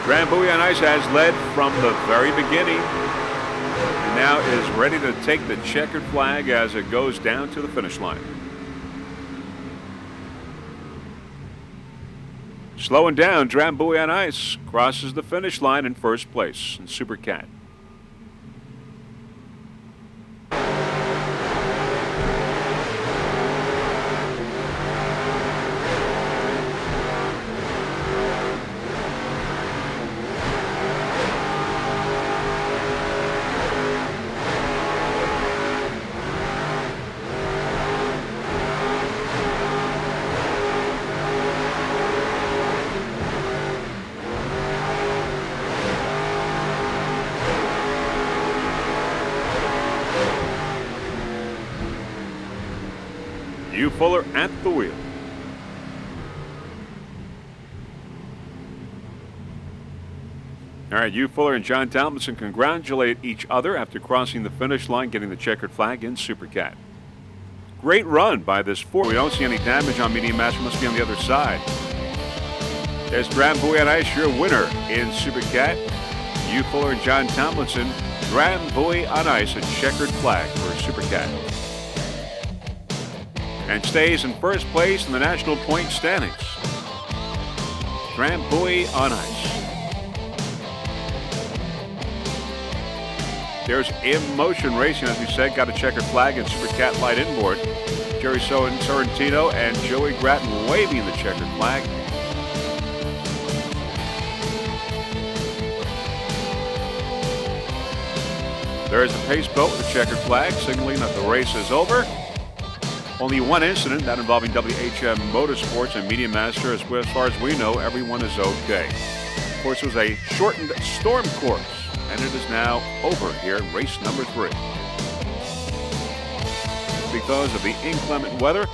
Drambuie on Ice has led from the very beginning and now is ready to take the checkered flag as it goes down to the finish line. Slowing down, Drambuie on Ice crosses the finish line in first place in Super Cat. Hugh Fuller at the wheel. All right, Hugh Fuller and John Tomlinson congratulate each other after crossing the finish line, getting the checkered flag in Super Cat. Great run by this four. We don't see any damage on Medium Master. Must be on the other side. There's Drambuie on Ice, your winner in Super Cat. Hugh Fuller and John Tomlinson. Drambuie on Ice, a checkered flag for Super Cat. And stays in first place in the national point standings. Drambuie on Ice. There's In Motion Racing, as we said, got a checkered flag in Super Cat Light inboard. Jerry Sorrentino and Joey Gratton waving the checkered flag. There's the pace boat with a checkered flag, signaling that the race is over. Only one incident, that involving WHM Motorsports and Medium Master. As far as we know, everyone is okay. Of course, it was a shortened storm course, and it is now over here in race number 3. Because of the inclement weather,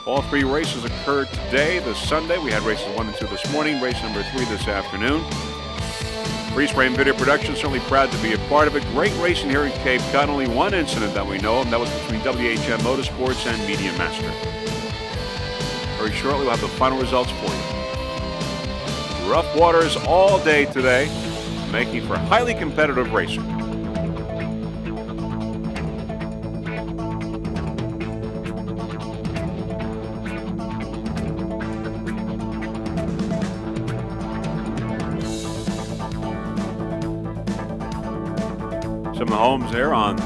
all 3 races occurred today. This Sunday, we had races 1 and 2 this morning, race number 3 this afternoon. Freeze Frame Video Production, certainly proud to be a part of it. Great racing here in Cape Cod. Only one incident that we know of, and that was between WHM Motorsports and Medium Master. Very shortly, we'll have the final results for you. Rough waters all day today, making for highly competitive racing. Some of the homes there on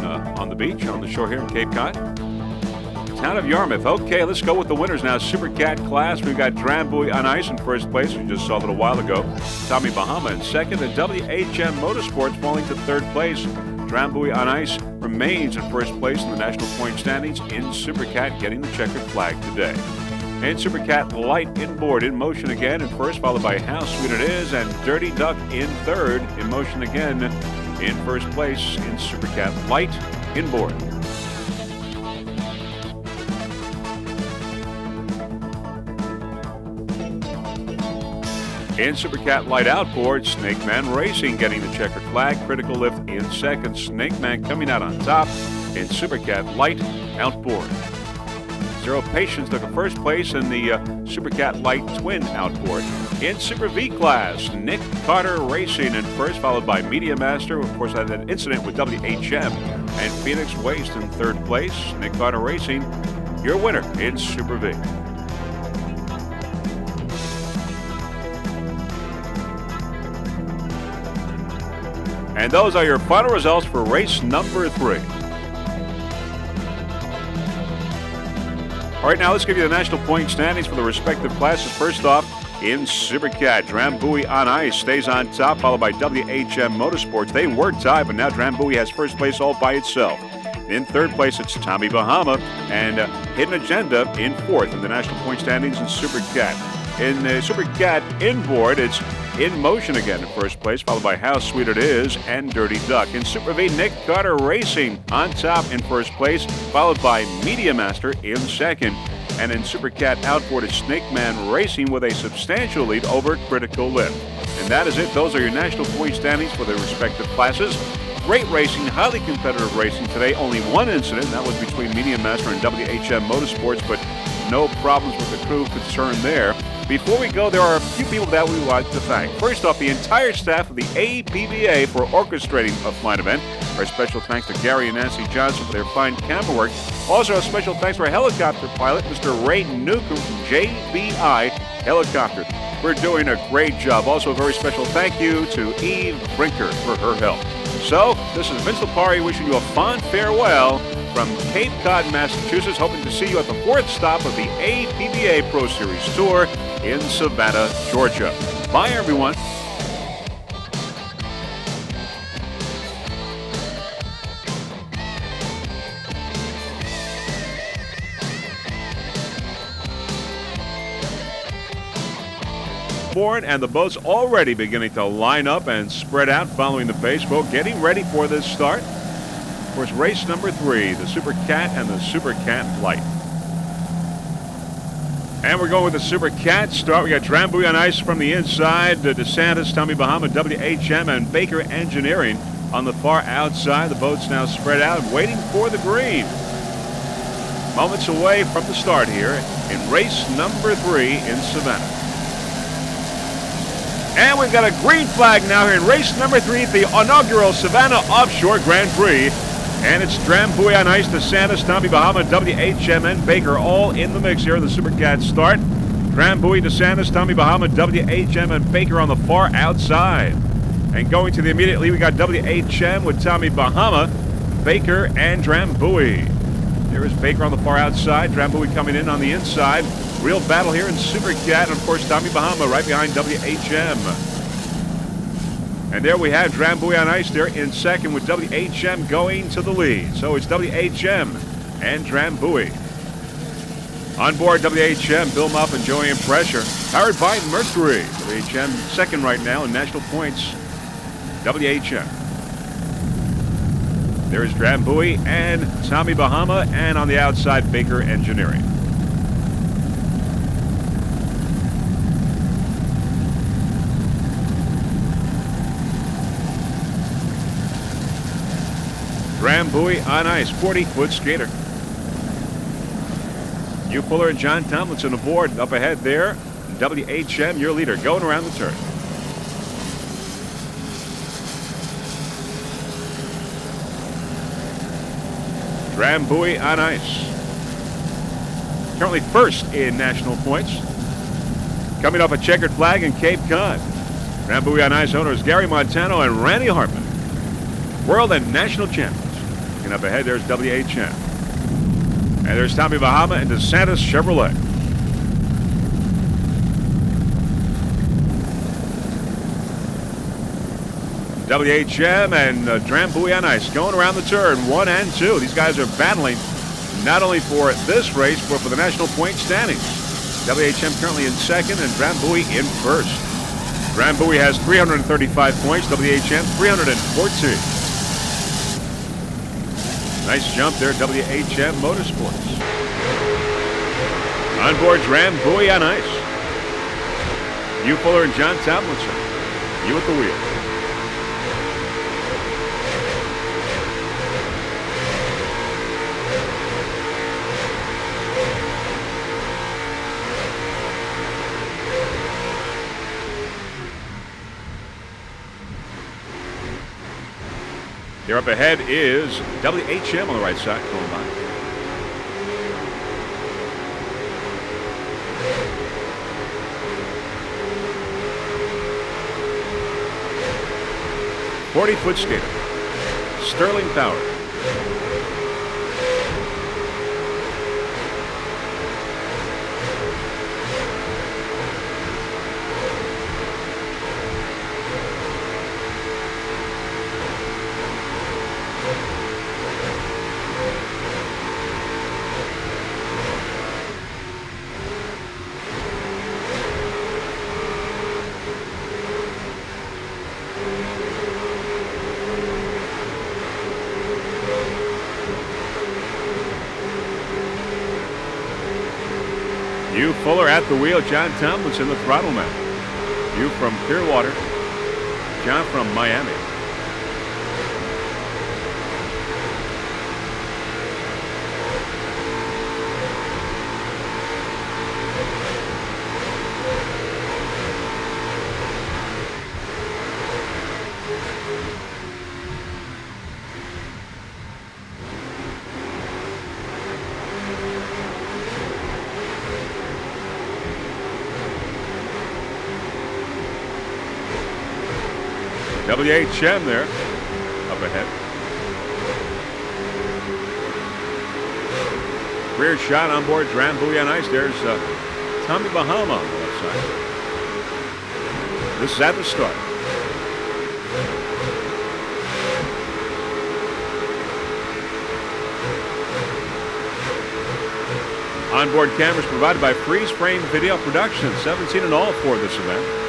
the beach, on the shore here in Cape Cod. Town of Yarmouth. Okay, let's go with the winners now. Super Cat class. We've got Drambuie on Ice in first place. We just saw a little while ago. Tommy Bahama in second. And WHM Motorsports falling to third place. Drambuie on Ice remains in first place in the national point standings in Super Cat, getting the checkered flag today. And Super Cat Light inboard, In Motion again in first, followed by How Sweet It Is and Dirty Duck in third. In Motion again in first place in Super Cat Light inboard. In Super Cat Light outboard, Snake Man Racing getting the checkered flag. Critical Lift in second. Snake Man coming out on top in Super Cat Light outboard. Zero Patience took a first place in the Super Cat Light Twin outboard. In Super V class, Nick Carter Racing in first, followed by Media Master. Of course, had an incident with WHM. And Phoenix Waste in third place. Nick Carter Racing, your winner in Super V. And those are your final results for race number 3. All right, now let's give you the national point standings for the respective classes. First off, in Super Cat, Drambuie on Ice stays on top, followed by WHM Motorsports. They were tied, but now Drambuie has first place all by itself. In third place, it's Tommy Bahama and Hidden Agenda in fourth in the national point standings in Super Cat. In Super Cat inboard, it's In Motion again in first place, followed by How Sweet It Is and Dirty Duck. In Super V, Nick Carter Racing on top in first place, followed by Media Master in second. And in Super Cat outboard, it's Snake Man Racing with a substantial lead over Critical Lift. And that is it. Those are your national point standings for their respective classes. Great racing, highly competitive racing today. Only one incident, that was between Medium Master and WHM Motorsports, but no problems with the crew concerned there. Before we go, there are a few people that we would like to thank. First off, the entire staff of the APBA for orchestrating a fine event. Our special thanks to Gary and Nancy Johnson for their fine camera work. Also, a special thanks to our helicopter pilot, Mr. Ray Newcomb from JBI Helicopter, for doing a great job. Also, a very special thank you to Eve Brinker for her help. So, this is Vince Lipari wishing you a fond farewell from Cape Cod, Massachusetts, hoping to see you at the fourth stop of the APBA Pro Series Tour in Savannah, Georgia. Bye, everyone. And the boats already beginning to line up and spread out following the base boat, getting ready for this start. Of course, race number 3, the Super Cat and the Super Cat Light. And we're going with the Super Cat start. We got Drambuie on ice from the inside, DeSantis, Tommy Bahama, WHM, and Baker Engineering on the far outside. The boats now spread out, waiting for the green. Moments away from the start here in race number 3 in Savannah. And we've got a green flag now here in race number 3 at the inaugural Savannah Offshore Grand Prix. And it's Drambuie on ice, DeSantis, Tommy Bahama, WHM, and Baker all in the mix here in the Super Cat start. Drambuie, DeSantis, Tommy Bahama, WHM, and Baker on the far outside. And going to the immediate lead, we got WHM with Tommy Bahama, Baker, and Drambuie. There is Baker on the far outside, Drambuie coming in on the inside. Real battle here in Super Cat, and of course Tommy Bahama right behind WHM. And there we have Drambuie on ice there in second with WHM going to the lead. So it's WHM and Drambuie. On board WHM, Bill Muff and Joanne Pressure. Powered by Mercury. WHM second right now in national points. WHM. There's Drambuie and Tommy Bahama, and on the outside, Baker Engineering. Drambuie on ice, 40-foot skater. Hugh Fuller and John Tomlinson aboard. Up ahead there, WHM, your leader, going around the turn. Drambuie on ice. Currently first in national points. Coming off a checkered flag in Cape Cod. Drambuie on ice owners Gary Montano and Randy Hartman. World and national champions. And up ahead, there's WHM. And there's Tommy Bahama and DeSantis Chevrolet. WHM and Drambuie on ice going around the turn, 1 and 2. These guys are battling not only for this race, but for the national point standings. WHM currently in second and Drambuie in first. Drambuie has 335 points, WHM 314. Nice jump there, WHM Motorsports. On board Drambuie on ice. Hugh Fuller and John Tomlinson. You at the wheel. There up ahead is WHM on the right side going by. "40-foot skater, Sterling Power. Hugh Fuller at the wheel, John Tomlinson the throttle man. Hugh from Clearwater, John from Miami. WHM there, up ahead. Rear shot on board Drambuie on ice. There's Tommy Bahama on the left side. This is at the start. Onboard cameras provided by Freeze Frame Video Production. 17 in all for this event.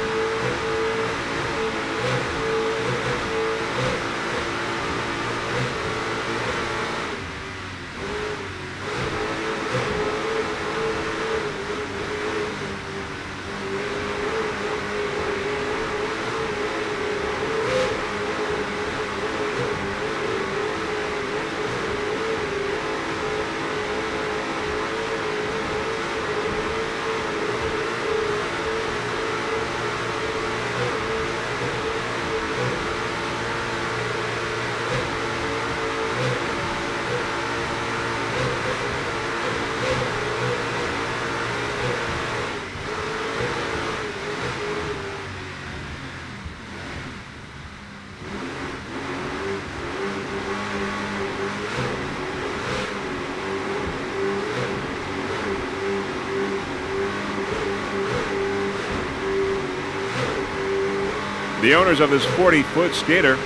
The owners of this 40-foot skater,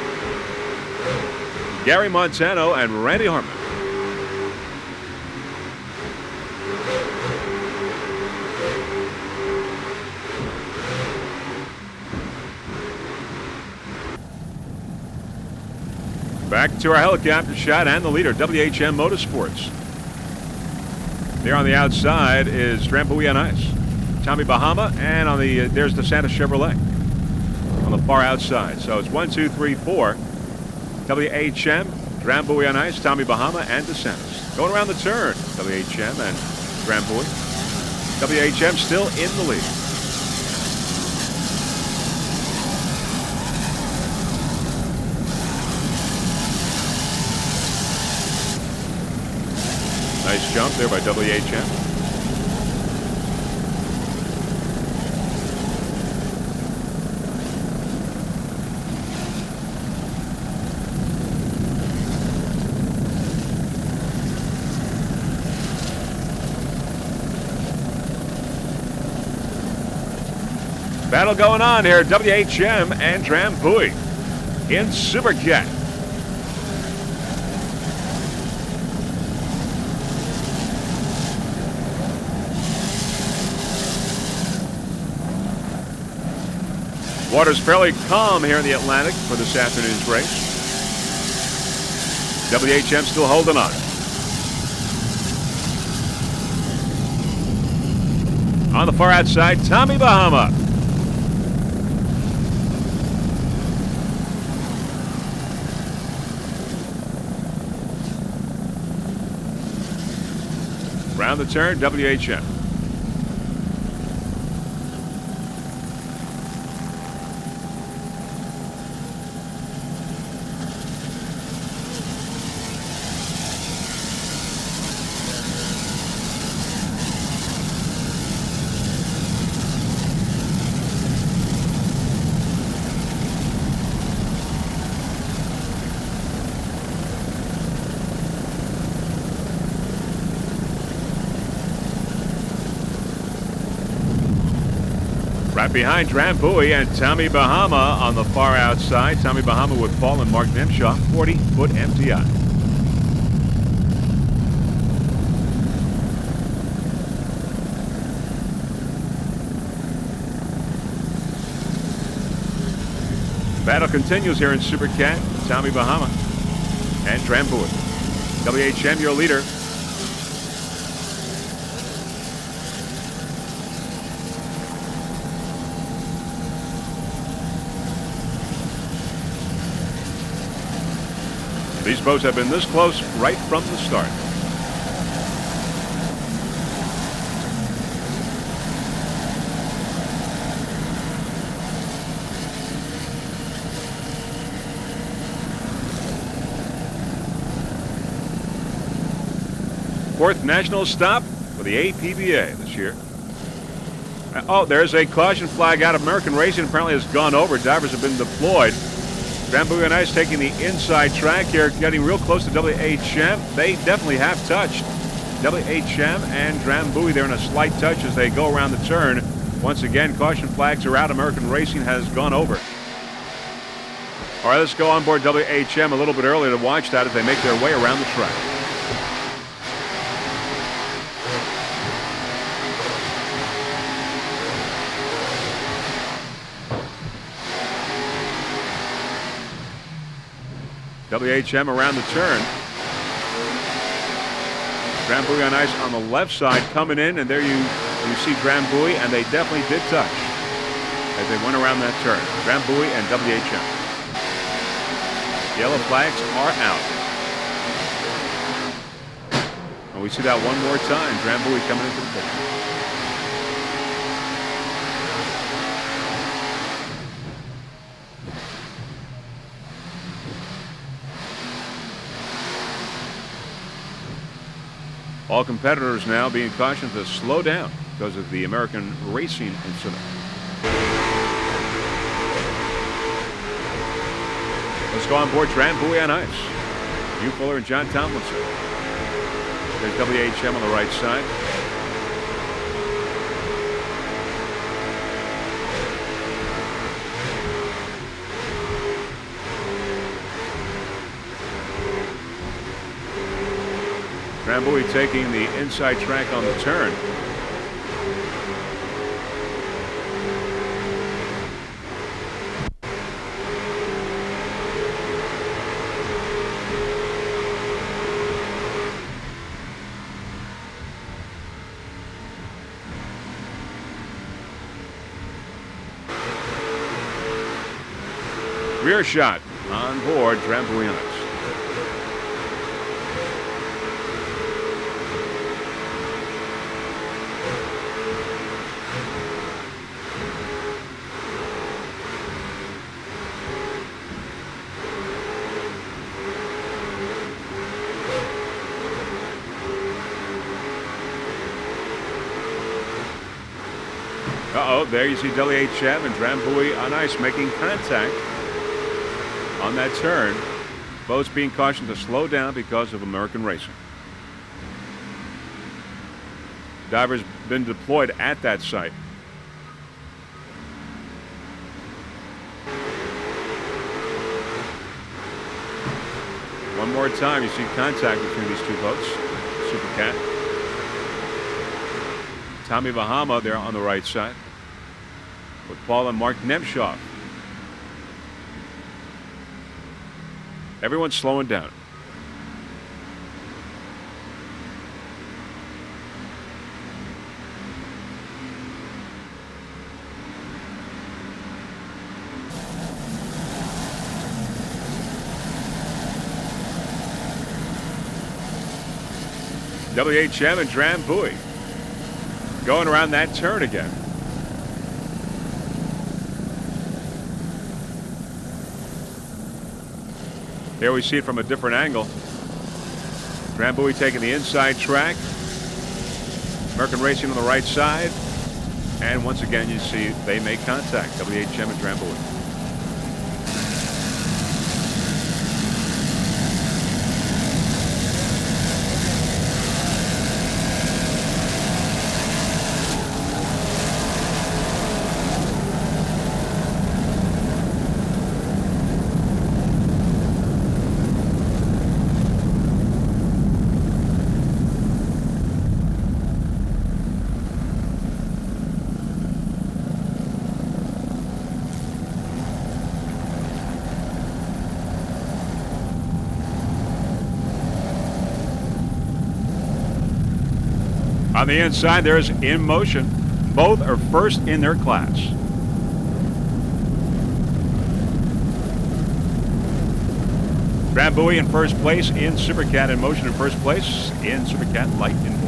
Gary Montano and Randy Harmon. Back to our helicopter shot and the leader, WHM Motorsports. There on the outside is Drambuie on ice. Tommy Bahama, and on the there's the Santa Chevrolet on the far outside. So it's 1, 2, 3, 4. WHM, Drambuie on ice, Tommy Bahama, and DeSantis. Going around the turn, WHM and Drambuie. WHM still in the lead. Nice jump there by WHM. Battle going on here, WHM and Drambuie in Supercat. Water's fairly calm here in the Atlantic for this afternoon's race. WHM still holding on. On the far outside, Tommy Bahama. Round the turn, WHM. Right behind Drambuie and Tommy Bahama on the far outside. Tommy Bahama with Paul and Mark Nimshaw, 40-foot MTI. Battle continues here in Supercat. Tommy Bahama and Drambuie. WHM, your leader. These boats have been this close right from the start. Fourth national stop for the APBA this year. Oh, there's a caution flag out of American Racing. Apparently has gone over. Divers have been deployed. Drambuie on ice taking the inside track here, getting real close to WHM. They definitely have touched. WHM and Drambuie there in a slight touch as they go around the turn. Once again, caution flags are out. American Racing has gone over. All right, let's go on board WHM a little bit earlier to watch that as they make their way around the track. WHM around the turn. Drambuie on ice on the left side coming in, and there you see Drambuie, and they definitely did touch as they went around that turn. Drambuie and WHM. Yellow flags are out. And we see that one more time. Drambuie coming into the picture. All competitors now being cautioned to slow down because of the American Racing incident. Let's go on board Drambuie on ice. Hugh Fuller and John Tomlinson. There's WHM on the right side. Drambuie taking the inside track on the turn. Rear shot on board Drambuie on ice. Uh-oh, there you see WHM and Drambuie on ice making contact on that turn. Boats being cautioned to slow down because of American Racing. Divers been deployed at that site. One more time, you see contact between these two boats. Super Cat. Tommy Bahama there on the right side with Paul and Mark Nemshoff. Everyone's slowing down. WHM and Drambuie going around that turn again. Here we see it from a different angle. Drambuie taking the inside track. American Racing on the right side. And once again, you see they make contact. WHM and Drambuie. On the inside, there's In Motion. Both are first in their class. Drambuie in first place in Super Cat. In Motion in first place in Super Cat Light Inboard.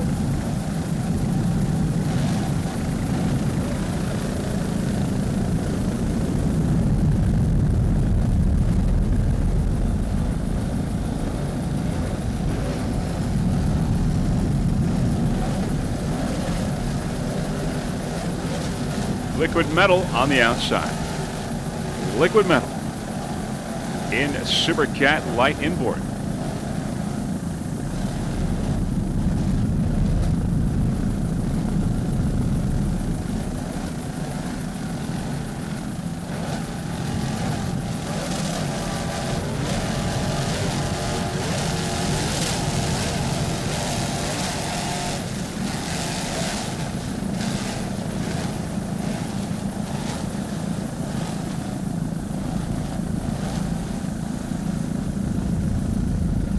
Liquid Metal on the outside. Liquid Metal. in Super Cat Light Inboard.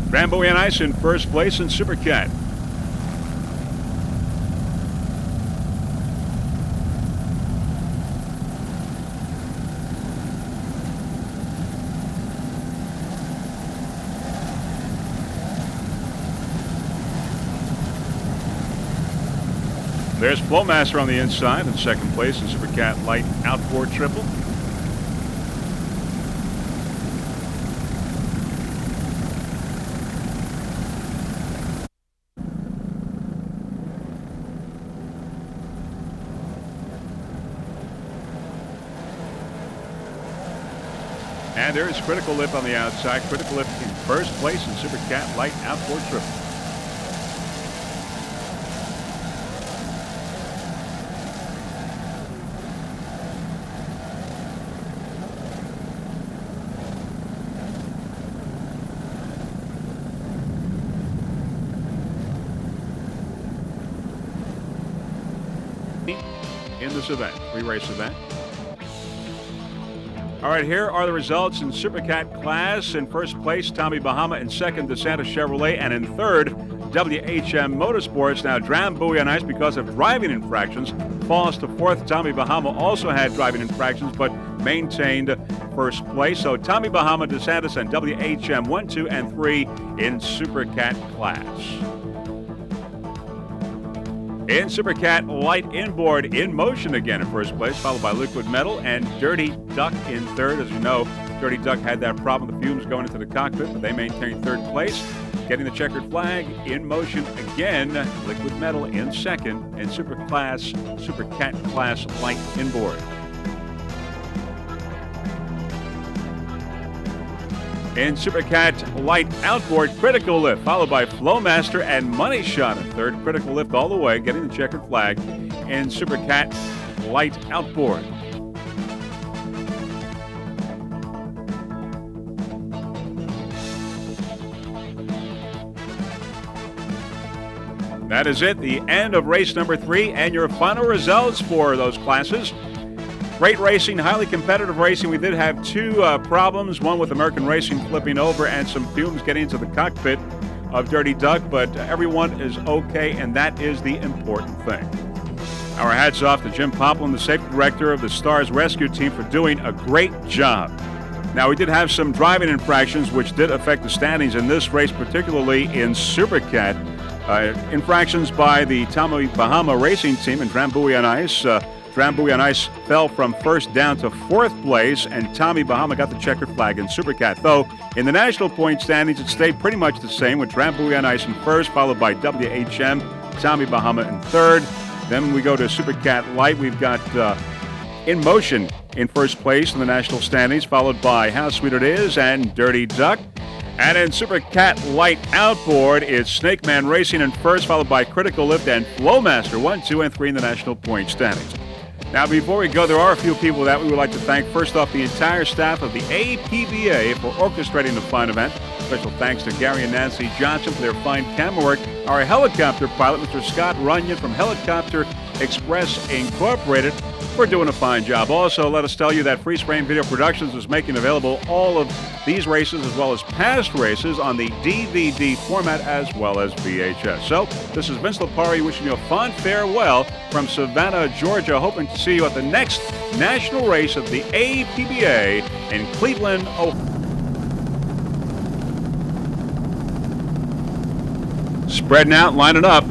Drambuie on ice in first place in Super Cat. There's Flowmaster on the inside in second place in Super Cat Light Outboard Triple. And there's Critical Lift on the outside. Critical Lift in first place in Super Cat Light Outboard Triple. In this event, three-race event. All right, here are the results in Super Cat class. In first place, Tommy Bahama. In second, DeSantis Chevrolet. And in third, WHM Motorsports. Now, Drambuie on ice, because of driving infractions, falls to fourth. Tommy Bahama also had driving infractions, but maintained first place. So Tommy Bahama, DeSantis, and WHM 1, 2, and 3 in Super Cat class. In Super Cat Light Inboard, In Motion again in first place, followed by Liquid Metal and Dirty Duck in third. As you know, Dirty Duck had that problem with the fumes going into the cockpit, but they maintained third place. Getting the checkered flag, In Motion again, Liquid Metal in second, and Super Cat Class Light Inboard. In Super Cat Light Outboard, Critical Lift, followed by Flowmaster and Money Shot in third. Critical Lift all the way, getting the checkered flag in Super Cat Light Outboard. That is it, the end of race number 3, and your final results for those classes. Great racing, highly competitive racing. We did have two problems, one with American Racing flipping over and some fumes getting into the cockpit of Dirty Duck, but everyone is okay, and that is the important thing. Our hats off to Jim Poplin, the safety director of the Stars Rescue Team, for doing a great job. Now, we did have some driving infractions, which did affect the standings in this race, particularly in Super Cat. Infractions by the Tommy Bahama Racing Team and Drambuie on ice. Drambuie on ice fell from first down to fourth place, and Tommy Bahama got the checkered flag in Super Cat. Though, in the national point standings, it stayed pretty much the same, with Drambuie on ice in first, followed by WHM, Tommy Bahama in third. Then we go to Super Cat Light. We've got In Motion in first place in the national standings, followed by How Sweet It Is and Dirty Duck. And in Super Cat Light Outboard, it's Snake Man Racing in first, followed by Critical Lift and Flowmaster 1, 2, and 3 in the national point standings. Now, before we go, there are a few people that we would like to thank. First off, the entire staff of the APBA for orchestrating the fine event. Special thanks to Gary and Nancy Johnson for their fine camera work. Our helicopter pilot, Mr. Scott Runyon from Helicopter Express Incorporated, for doing a fine job. Also, let us tell you that Free Spraying Video Productions is making available all of these races as well as past races on the DVD format as well as VHS. So, this is Vince Lipari wishing you a fond farewell from Savannah, Georgia, hoping to see you at the next national race of the APBA in Cleveland, Ohio. Spreading out, lining up.